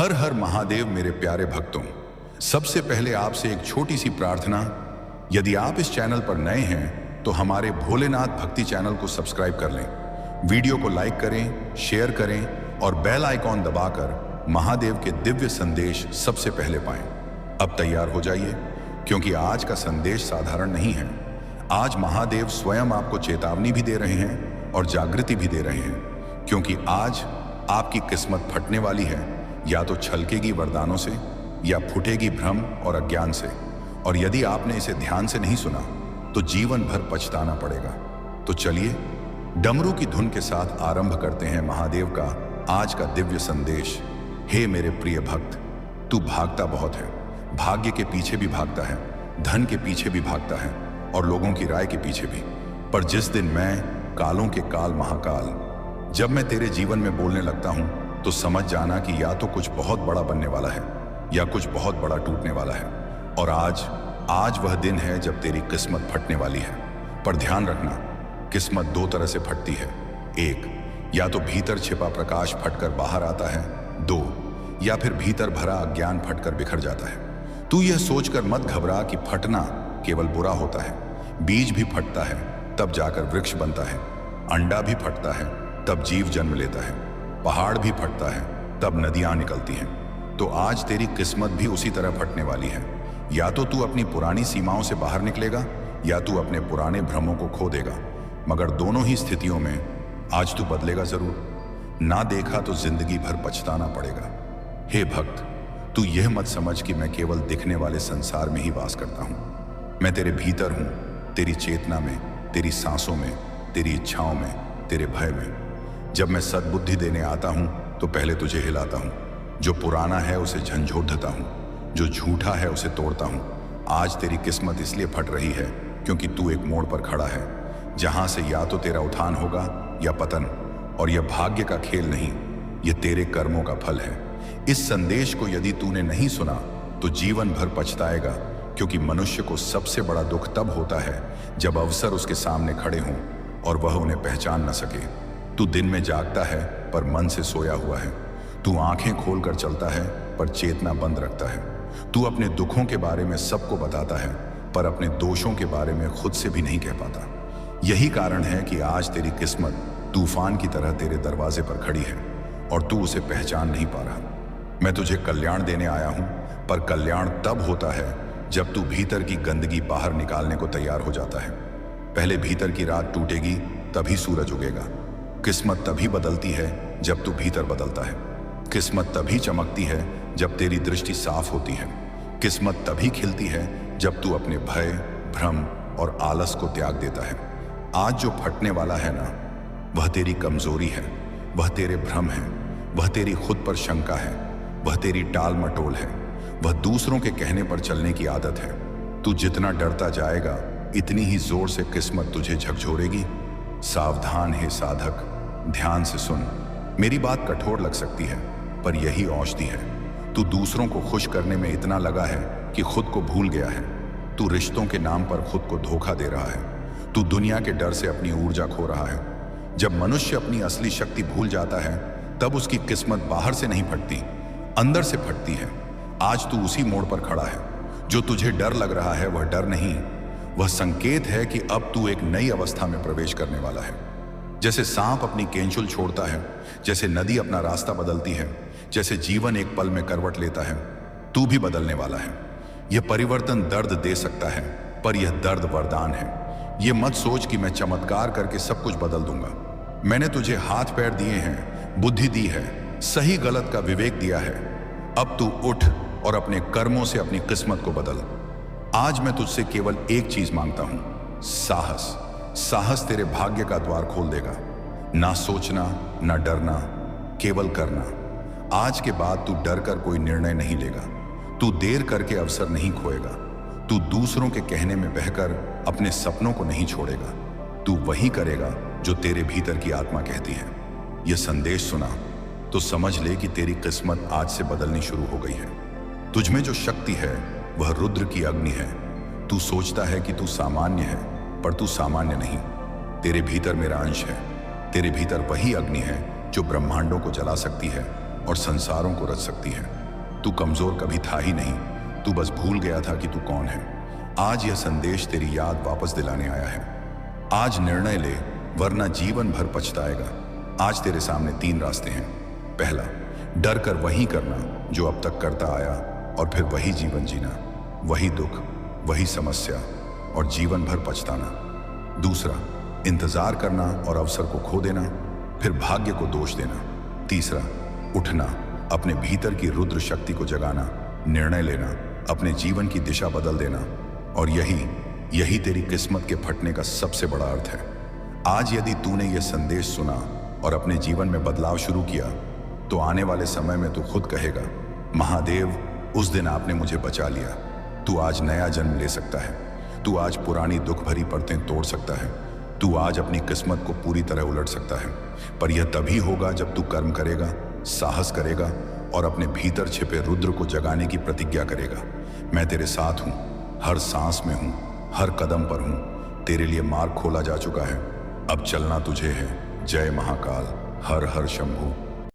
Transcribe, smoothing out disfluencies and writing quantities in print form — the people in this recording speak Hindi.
हर हर महादेव मेरे प्यारे भक्तों। सबसे पहले आपसे एक छोटी सी प्रार्थना, यदि आप इस चैनल पर नए हैं तो हमारे भोलेनाथ भक्ति चैनल को सब्सक्राइब कर लें, वीडियो को लाइक करें, शेयर करें और बेल आइकॉन दबाकर महादेव के दिव्य संदेश सबसे पहले पाएं। अब तैयार हो जाइए, क्योंकि आज का संदेश साधारण नहीं है। आज महादेव स्वयं आपको चेतावनी भी दे रहे हैं और जागृति भी दे रहे हैं, क्योंकि आज आपकी किस्मत फटने वाली है। या तो छलकेगी वरदानों से या फूटेगी भ्रम और अज्ञान से। और यदि आपने इसे ध्यान से नहीं सुना तो जीवन भर पछताना पड़ेगा। तो चलिए डमरू की धुन के साथ आरंभ करते हैं महादेव का आज का दिव्य संदेश। हे मेरे प्रिय भक्त, तू भागता बहुत है, भाग्य के पीछे भी भागता है, धन के पीछे भी भागता है और लोगों की राय के पीछे भी। पर जिस दिन मैं, कालों के काल महाकाल, जब मैं तेरे जीवन में बोलने लगता हूं तो समझ जाना कि या तो कुछ बहुत बड़ा बनने वाला है या कुछ बहुत बड़ा टूटने वाला है। और आज वह दिन है जब तेरी किस्मत फटने वाली है। पर ध्यान रखना, किस्मत दो तरह से फटती है। एक, या तो भीतर छिपा प्रकाश फटकर बाहर आता है। दो, या फिर भीतर भरा अज्ञान फटकर बिखर जाता है। तू यह सोचकर मत घबरा कि फटना केवल बुरा होता है। बीज भी फटता है तब जाकर वृक्ष बनता है, अंडा भी फटता है तब जीव जन्म लेता है, पहाड़ भी फटता है तब नदियां निकलती हैं। तो आज तेरी किस्मत भी उसी तरह फटने वाली है। या तो तू अपनी पुरानी सीमाओं से बाहर निकलेगा या तू अपने पुराने भ्रमों को खो देगा। मगर दोनों ही स्थितियों में आज तू बदलेगा जरूर। ना देखा तो जिंदगी भर पछताना पड़ेगा। हे भक्त, तू यह मत समझ कि मैं केवल दिखने वाले संसार में ही वास करता हूं। मैं तेरे भीतर हूं, तेरी चेतना में, तेरी सांसों में, तेरी इच्छाओं में, तेरे भय में। जब मैं सद्बुद्धि देने आता हूं तो पहले तुझे हिलाता हूं। जो पुराना है उसे झंझोड़ता हूं, जो झूठा है उसे तोड़ता हूं। आज तेरी किस्मत इसलिए फट रही है क्योंकि तू एक मोड़ पर खड़ा है जहां से या तो तेरा उत्थान होगा या पतन। और यह भाग्य का खेल नहीं, यह तेरे कर्मों का फल है। इस संदेश को यदि तूने नहीं सुना तो जीवन भर पछताएगा, क्योंकि मनुष्य को सबसे बड़ा दुख तब होता है जब अवसर उसके सामने खड़े हों और वह उन्हें पहचान न सके। तू दिन में जागता है पर मन से सोया हुआ है। तू आंखें खोलकर चलता है पर चेतना बंद रखता है। तू अपने दुखों के बारे में सबको बताता है पर अपने दोषों के बारे में खुद से भी नहीं कह पाता। यही कारण है कि आज तेरी किस्मत तूफान की तरह तेरे दरवाजे पर खड़ी है और तू उसे पहचान नहीं पा रहा। मैं तुझे कल्याण देने आया हूं, पर कल्याण तब होता है जब तू भीतर की गंदगी बाहर निकालने को तैयार हो जाता है। पहले भीतर की रात टूटेगी तभी सूरज उगेगा। किस्मत तभी बदलती है जब तू भीतर बदलता है। किस्मत तभी चमकती है जब तेरी दृष्टि साफ होती है। किस्मत तभी खिलती है जब तू अपने भय, भ्रम और आलस को त्याग देता है। आज जो फटने वाला है ना, वह तेरी कमजोरी है, वह तेरे भ्रम है, वह तेरी खुद पर शंका है, वह तेरी टाल मटोल है, वह दूसरों के कहने पर चलने की आदत है। तू जितना डरता जाएगा इतनी ही जोर से किस्मत तुझे झकझोरेगी। सावधान है साधक, ध्यान से सुन। मेरी बात कठोर लग सकती है पर यही औषधि है। तू दूसरों को खुश करने में इतना लगा है कि खुद को भूल गया है। तू रिश्तों के नाम पर खुद को धोखा दे रहा है। तू दुनिया के डर से अपनी ऊर्जा खो रहा है। जब मनुष्य अपनी असली शक्ति भूल जाता है तब उसकी किस्मत बाहर से नहीं फटती, अंदर से फटती है। आज तू उसी मोड़ पर खड़ा है। जो तुझे डर लग रहा है वह डर नहीं, वह संकेत है कि अब तू एक नई अवस्था में प्रवेश करने वाला है। जैसे सांप अपनी केंचुल छोड़ता है, जैसे नदी अपना रास्ता बदलती है, जैसे जीवन एक पल में करवट लेता है, तू भी बदलने वाला है। यह परिवर्तन दर्द दे सकता है, पर यह दर्द वरदान है। यह मत सोच कि मैं चमत्कार करके सब कुछ बदल दूंगा। मैंने तुझे हाथ पैर दिए हैं, बुद्धि दी है, सही गलत का विवेक दिया है। अब तू उठ और अपने कर्मों से अपनी किस्मत को बदल। आज मैं तुझसे केवल एक चीज मांगता हूं, साहस। साहस तेरे भाग्य का द्वार खोल देगा। ना सोचना, ना डरना, केवल करना। आज के बाद तू डर कर कोई निर्णय नहीं लेगा। तू देर करके अवसर नहीं खोएगा। तू दूसरों के कहने में बहकर अपने सपनों को नहीं छोड़ेगा। तू वही करेगा जो तेरे भीतर की आत्मा कहती है। यह संदेश सुना तो समझ ले कि तेरी किस्मत आज से बदलनी शुरू हो गई है। तुझमें जो शक्ति है वह रुद्र की अग्नि है। तू सोचता है कि तू सामान्य है, पर तू सामान्य नहीं। तेरे भीतर मेरा अंश है। तेरे भीतर वही अग्नि है जो ब्रह्मांडों को जला सकती है, और संसारों को रच सकती है। तू कमजोर कभी था ही नहीं, तू बस भूल गया था कि तू कौन है। आज यह संदेश तेरी याद वापस दिलाने आया है। आज निर्णय ले, वरना जीवन भर पछताएगा। आज तेरे सामने 3 रास्ते हैं। पहला, डर कर वही करना जो अब तक करता आया और फिर वही जीवन जीना, वही दुख, वही समस्या और जीवन भर पछताना। दूसरा, इंतजार करना और अवसर को खो देना, फिर भाग्य को दोष देना। तीसरा, उठना, अपने भीतर की रुद्र शक्ति को जगाना, निर्णय लेना, अपने जीवन की दिशा बदल देना। और यही तेरी किस्मत के फटने का सबसे बड़ा अर्थ है। आज यदि तूने यह संदेश सुना और अपने जीवन में बदलाव शुरू किया, तो आने वाले समय में तू खुद कहेगा, महादेव, उस दिन आपने मुझे बचा लिया। तू आज नया जन्म ले सकता है। तू आज पुरानी दुख भरी परतें तोड़ सकता है। तू आज अपनी किस्मत को पूरी तरह उलट सकता है। पर यह तभी होगा जब तू कर्म करेगा, साहस करेगा और अपने भीतर छिपे रुद्र को जगाने की प्रतिज्ञा करेगा। मैं तेरे साथ हूं, हर सांस में हूं, हर कदम पर हूं। तेरे लिए मार्ग खोला जा चुका है, अब चलना तुझे है। जय महाकाल, हर हर शंभू।